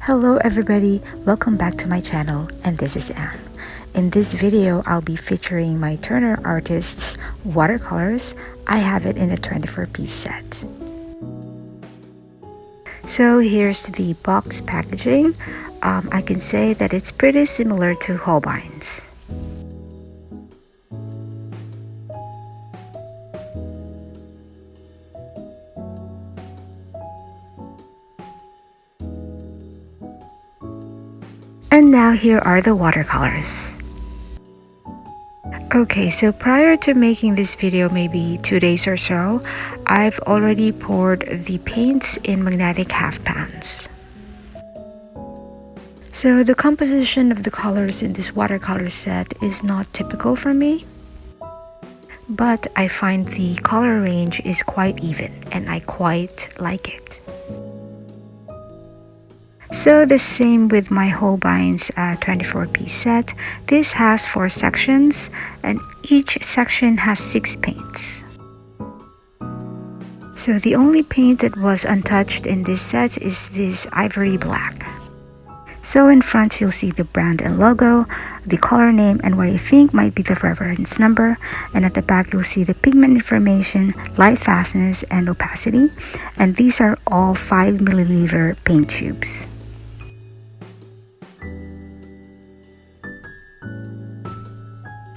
Hello everybody, welcome back to my channel, and this is Anne. In this video, I'll be featuring my Turner Artists watercolors. I have it in a 24-piece set. So here's the box packaging. I can say that it's pretty similar to Holbein's. And now here are the watercolors. Okay, so prior to making this video, maybe 2 days or so, I've already poured the paints in magnetic half pans. So the composition of the colors in this watercolor set is not typical for me, but I find the color range is quite even and I quite like it. So the same with my Holbein's 24-piece set. This has 4 sections and each section has 6 paints. So the only paint that was untouched in this set is this ivory black. So in front you'll see the brand and logo, the color name and what you think might be the reference number, and at the back you'll see the pigment information, light fastness and opacity, and these are all 5ml paint tubes.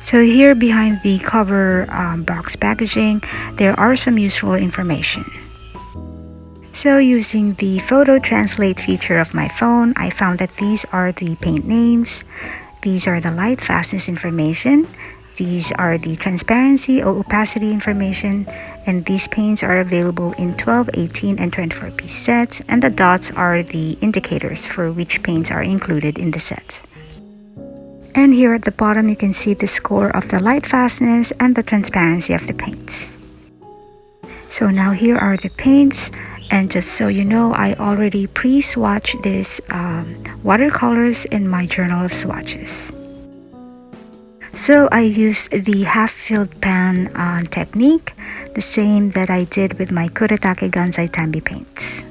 So here behind the cover box packaging, there are some useful information. So using the photo translate feature of my phone, I found that these are the paint names, these are the light fastness information, these are the transparency or opacity information, and these paints are available in 12, 18, and 24-piece sets, and the dots are the indicators for which paints are included in the set. And here at the bottom you can see the score of the light fastness and the transparency of the paints. So now here are the paints, and just so you know, I already pre-swatched these watercolors in my journal of swatches. So I used the half-filled pan technique, the same that I did with my Kuretake Gansai Tambi paints.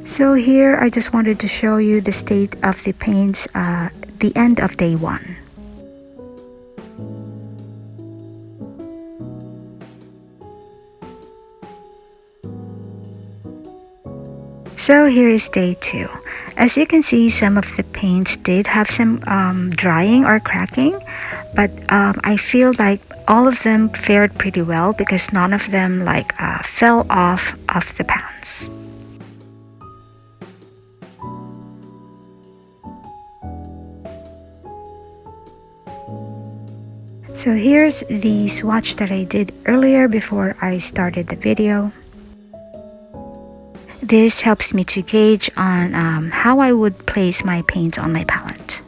So here I just wanted to show you the state of the paints the end of day 1. So here is day 2. As you can see, some of the paints did have some drying or cracking, but I feel like all of them fared pretty well because none of them fell off of the pans. So here's the swatch that I did earlier before I started the video. This helps me to gauge on how I would place my paint on my palette.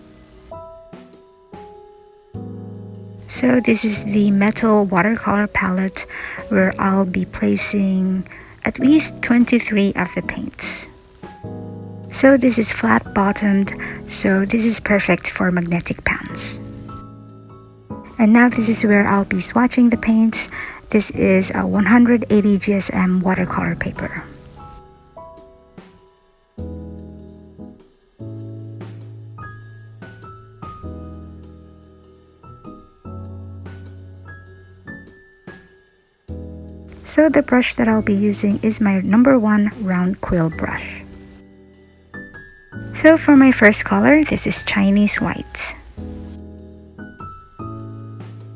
So this is the metal watercolor palette where I'll be placing at least 23 of the paints. So this is flat bottomed, so this is perfect for magnetic pans. And now this is where I'll be swatching the paints. This is a 180 GSM watercolor paper. So the brush that I'll be using is my number 1 round quill brush. So for my first color, this is Chinese white.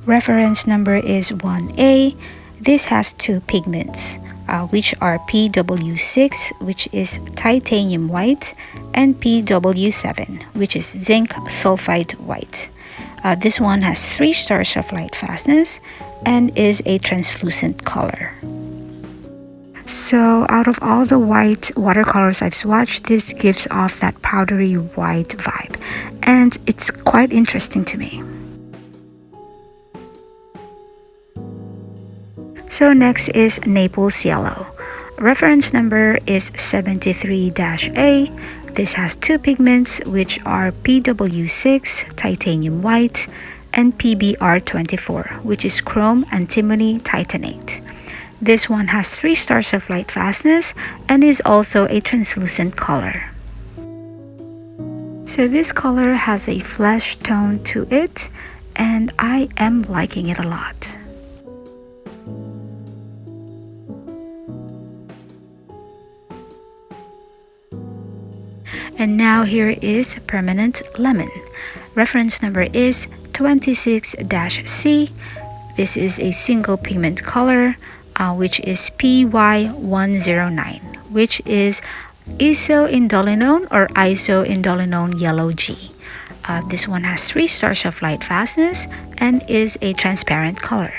Reference number is 1A. This has 2 pigments, which are PW6, which is titanium white, and PW7, which is zinc sulfide white. This one has 3 stars of light fastness and is a translucent color. So out of all the white watercolors I've swatched, this gives off that powdery white vibe, and it's quite interesting to me. So next is Naples Yellow. Reference number is 73-A. This has 2 pigments which are PW6 titanium white, and PBR24, which is Chrome Antimony Titanate. This one has 3 stars of light fastness and is also a translucent color. So this color has a flesh tone to it, and I am liking it a lot. And now here is Permanent Lemon. Reference number is 26-C. This is a single pigment color, which is PY109, which is isoindolinone or isoindolinone yellow G. This one has 3 stars of light fastness and is a transparent color.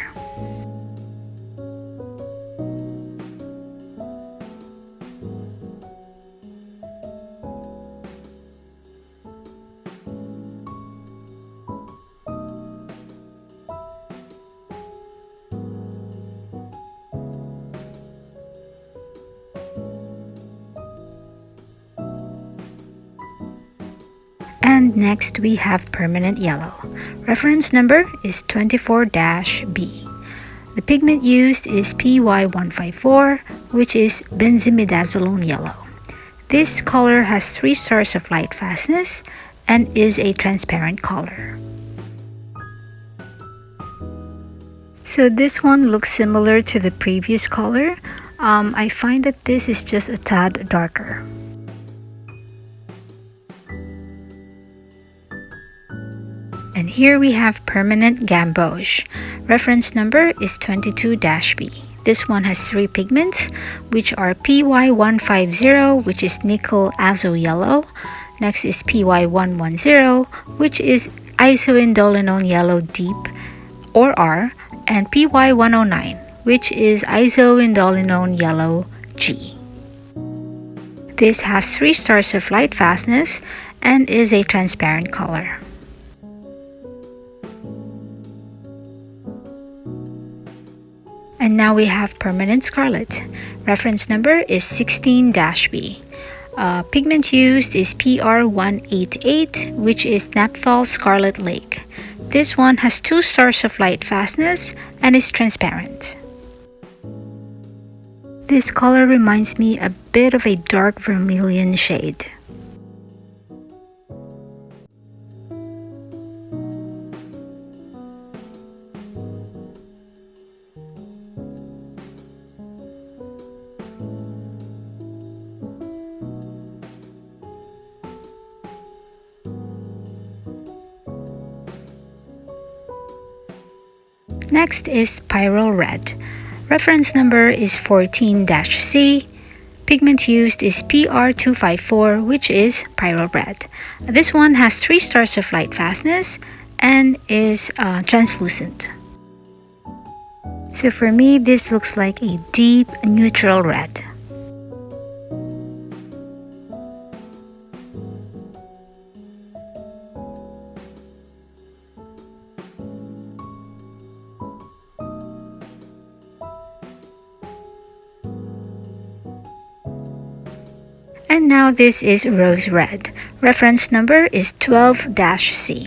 And next we have Permanent Yellow. Reference number is 24-B. The pigment used is PY154, which is benzimidazolone yellow. This color has 3 stars of light fastness and is a transparent color. So this one looks similar to the previous color. I find that this is just a tad darker. And here we have Permanent Gamboge. Reference number is 22-B. This one has 3 pigments, which are PY150, which is Nickel Azo Yellow. Next is PY110, which is Isoindolinone Yellow Deep, or R, and PY109, which is Isoindolinone Yellow G. This has 3 stars of light fastness and is a transparent color. And now we have Permanent Scarlet. Reference number is 16-B. Pigment used is PR188, which is Naphthol Scarlet Lake. This one has 2 stars of light fastness and is transparent. This color reminds me a bit of a dark vermilion shade. Next is Spiral Red. Reference number is 14-C. Pigment used is PR254, which is Spiral Red. This one has 3 stars of light fastness and is translucent. So for me, this looks like a deep neutral red. And now this is Rose Red. Reference number is 12-C.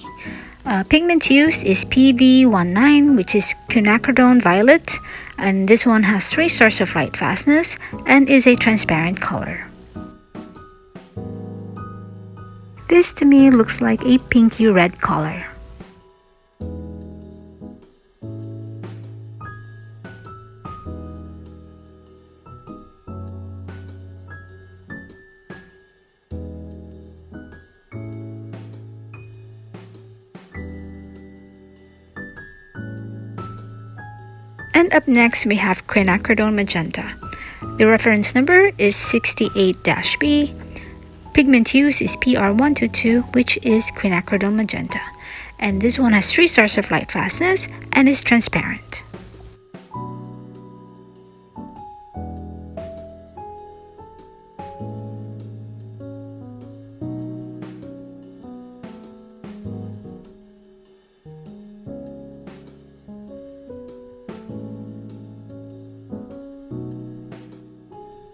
Pigment used is PB19, which is quinacridone violet, and this one has 3 stars of light fastness and is a transparent color. This to me looks like a pinky red color. And up next, we have Quinacridone Magenta. The reference number is 68-B. Pigment used is PR122, which is Quinacridone Magenta. And this one has 3 stars of light fastness and is transparent.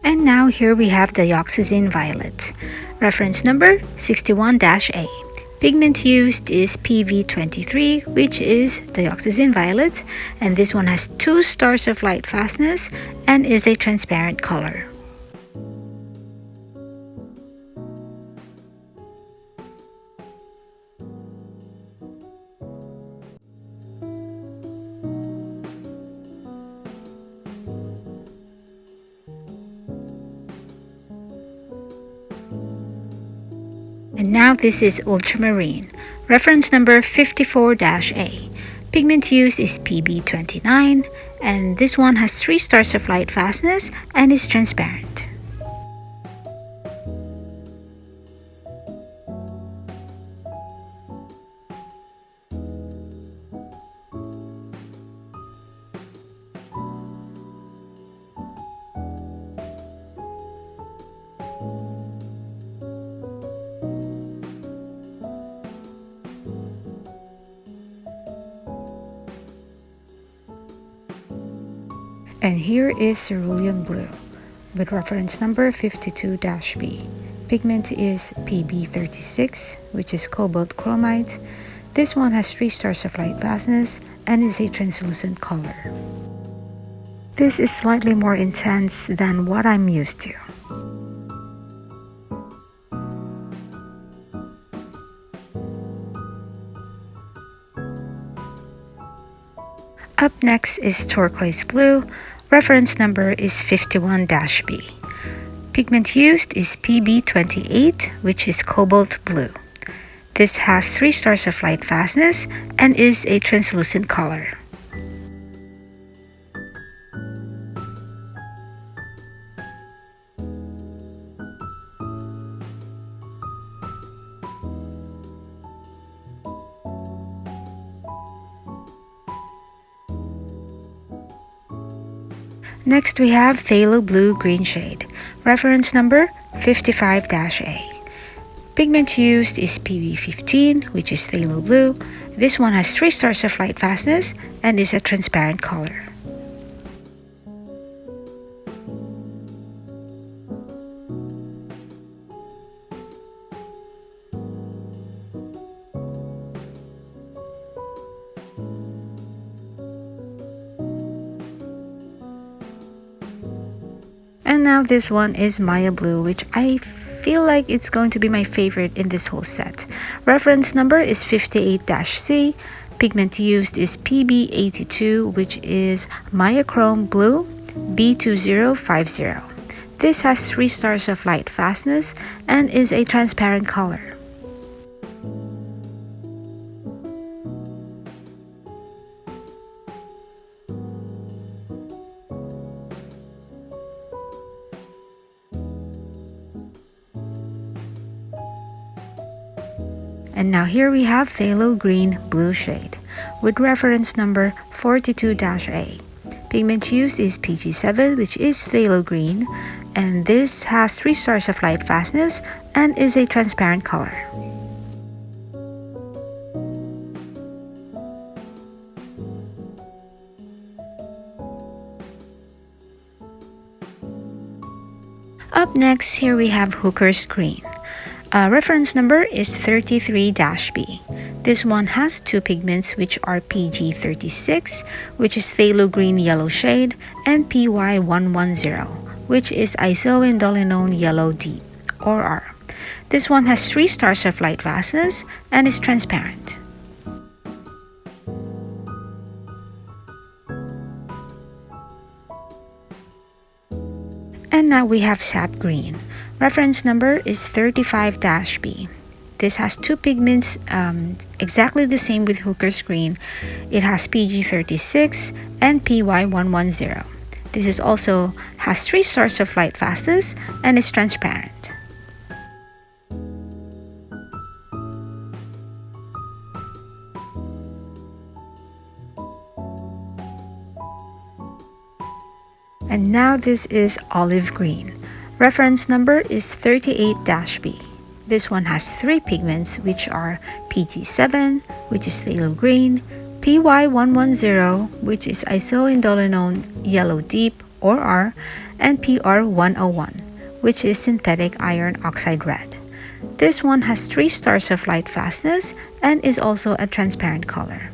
And now here we have Dioxazine Violet. Reference number 61-A. Pigment used is PV23, which is dioxazine violet, and this one has 2 stars of light fastness and is a transparent color. And now this is ultramarine, reference number 54-A. Pigment used is PB29, and this one has 3 stars of light fastness and is transparent. And here is cerulean blue with reference number 52-B. Pigment is PB36, which is cobalt chromite. This one has 3 stars of light fastness and is a translucent color. This is slightly more intense than what I'm used to. Up next is turquoise blue. Reference number is 51-B. Pigment used is PB28, which is cobalt blue. This has 3 stars of light fastness and is a translucent color. Next we have phthalo blue green shade, reference number 55-A. Pigment used is PB15, which is phthalo blue. This one has 3 stars of light fastness and is a transparent color. And now this one is Maya Blue, which I feel like it's going to be my favorite in this whole set. Reference number is 58-C. Pigment used is PB82, which is Maya Chrome Blue B2050. This has 3 stars of light fastness and is a transparent color. And now here we have phthalo green blue shade with reference number 42-A. Pigment used is PG7, which is phthalo green, and this has 3 stars of light fastness and is a transparent color. Up next, here we have Hooker's Green. Reference number is 33-B. This one has 2 pigments, which are PG36, which is phthalo green yellow shade, and PY110, which is isoindolinone yellow deep, or R. This one has 3 stars of light fastness and is transparent. And now we have sap green. Reference number is 35-B. This has 2 pigments exactly the same with Hooker's Green. It has PG36 and PY110. This is also has 3 stars of light fastness and is transparent. And now this is olive green. Reference number is 38-B. This one has 3 pigments, which are PG7, which is phthalo green, PY110, which is isoindolinone yellow deep, or R, and PR101, which is synthetic iron oxide red. This one has 3 stars of light fastness and is also a transparent color.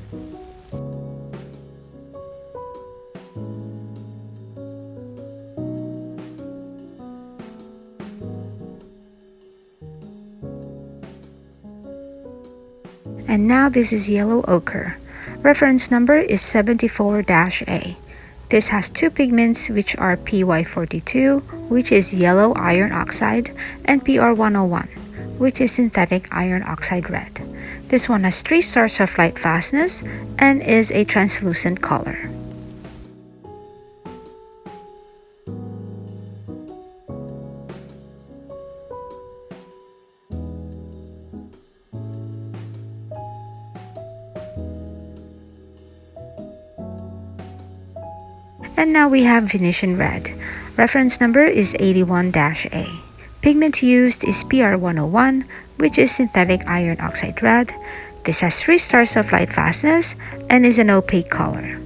And now this is yellow ochre. Reference number is 74-A. This has 2 pigments which are PY42, which is yellow iron oxide, and PR101, which is synthetic iron oxide red. This one has 3 stars of light fastness and is a translucent color. And now we have Venetian red. Reference number is 81-A. Pigment used is PR101, which is synthetic iron oxide red. This has 3 stars of light fastness and is an opaque color.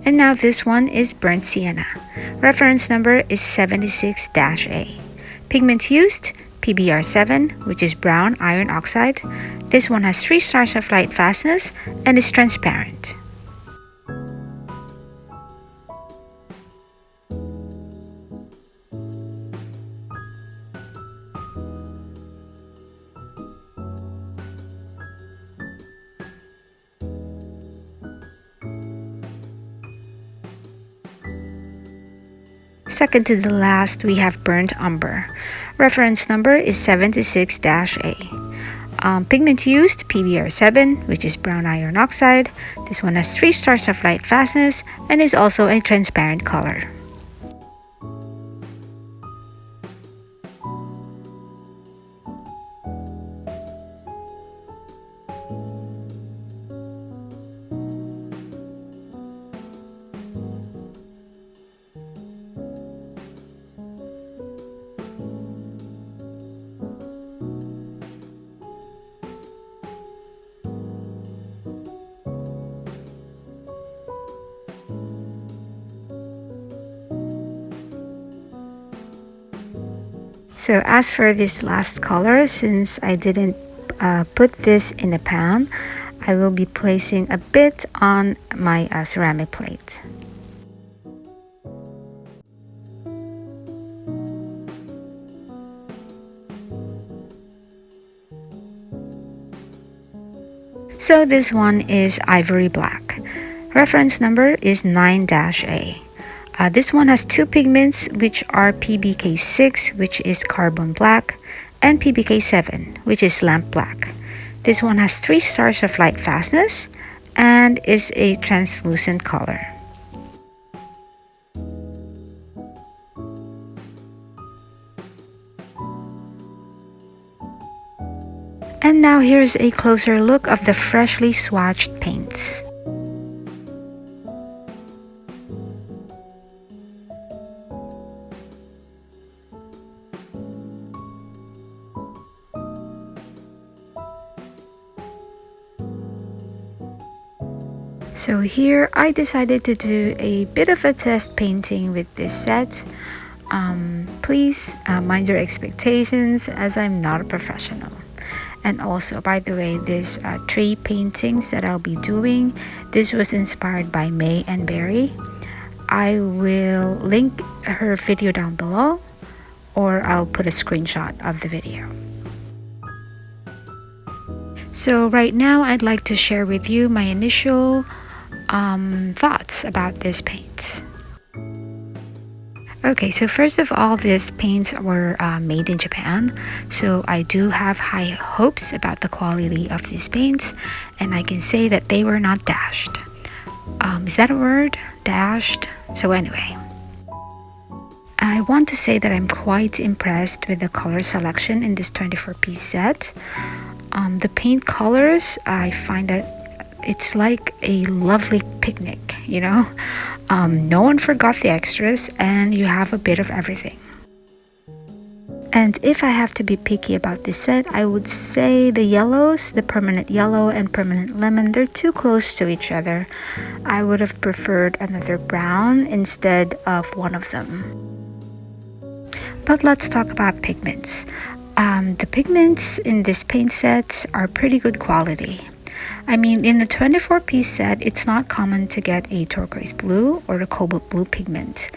And now this one is burnt sienna. Reference number is 76-A. Pigment used, PBR7, which is brown iron oxide. This one has 3 stars of light fastness and is transparent. Second to the last, we have burnt umber. Reference number is 76-A. Pigment used, PBR7, which is brown iron oxide. This one has 3 stars of light fastness and is also a transparent color. So as for this last color, since I didn't put this in a pan, I will be placing a bit on my ceramic plate. So this one is ivory black. Reference number is 9-A. This one has 2 pigments which are PBK6, which is carbon black, and PBK7, which is lamp black. This one has 3 stars of light fastness and is a translucent color. And now here's a closer look of the freshly swatched paints. So here I decided to do a bit of a test painting with this set. Please mind your expectations as I'm not a professional. And also, by the way, this 3 paintings that I'll be doing, this was inspired by May and Barry. I will link her video down below, or I'll put a screenshot of the video. So right now I'd like to share with you my initial thoughts about this paint. Okay, so first of all, these paints were made in Japan, so I do have high hopes about the quality of these paints, and I can say that they were not dashed. Is that a word? Dashed? So anyway, I want to say that I'm quite impressed with the color selection in this 24-piece set. The paint colors, I find that it's like a lovely picnic, you know? No one forgot the extras and you have a bit of everything. And if I have to be picky about this set, I would say the yellows, the permanent yellow and permanent lemon, they're too close to each other. I would have preferred another brown instead of one of them. But let's talk about pigments. The pigments in this paint set are pretty good quality. I mean, in a 24-piece set, it's not common to get a turquoise blue or a cobalt blue pigment.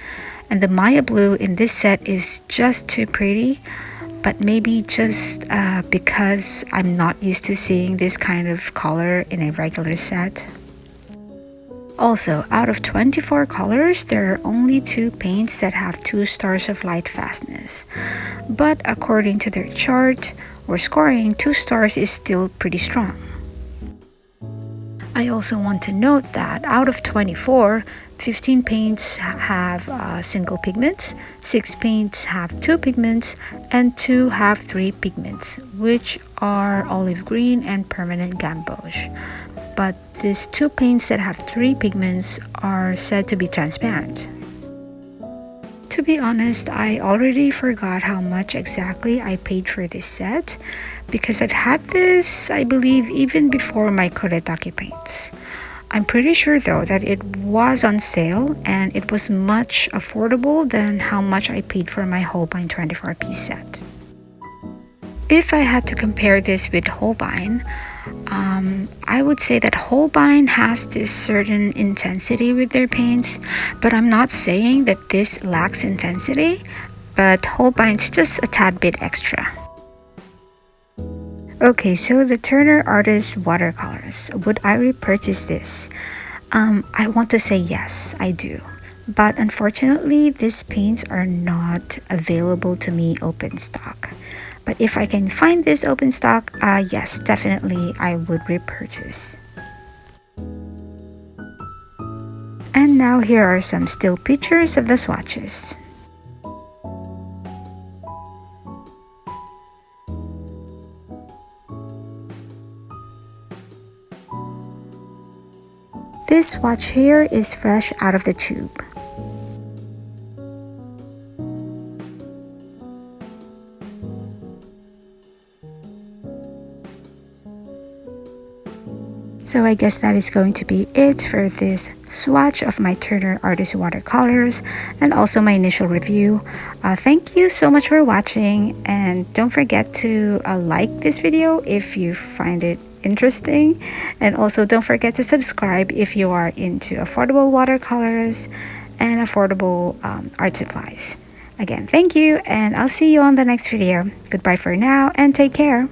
And the Maya blue in this set is just too pretty, but maybe just because I'm not used to seeing this kind of color in a regular set. Also, out of 24 colors, there are only 2 paints that have 2 stars of light fastness. But according to their chart or scoring, 2 stars is still pretty strong. I also want to note that out of 24, 15 paints have single pigments, 6 paints have 2 pigments, and 2 have 3 pigments, which are olive green and permanent gamboge. But these 2 paints that have 3 pigments are said to be transparent. To be honest, I already forgot how much exactly I paid for this set because I've had this, I believe, even before my Kuretake paints. I'm pretty sure though that it was on sale and it was much affordable than how much I paid for my Holbein 24-piece set. If I had to compare this with Holbein, I would say that Holbein has this certain intensity with their paints, but I'm not saying that this lacks intensity, but Holbein's just a tad bit extra. Okay, so the Turner Artist watercolors. Would I repurchase this? I want to say yes, I do. But unfortunately, these paints are not available to me open stock. But if I can find this open stock, yes, definitely I would repurchase. And now here are some still pictures of the swatches. This swatch here is fresh out of the tube. So I guess that is going to be it for this swatch of my Turner Artist watercolors and also my initial review. Thank you so much for watching, and don't forget to like this video if you find it interesting, and also don't forget to subscribe if you are into affordable watercolors and affordable art supplies. Again, thank you, and I'll see you on the next video. Goodbye for now and take care.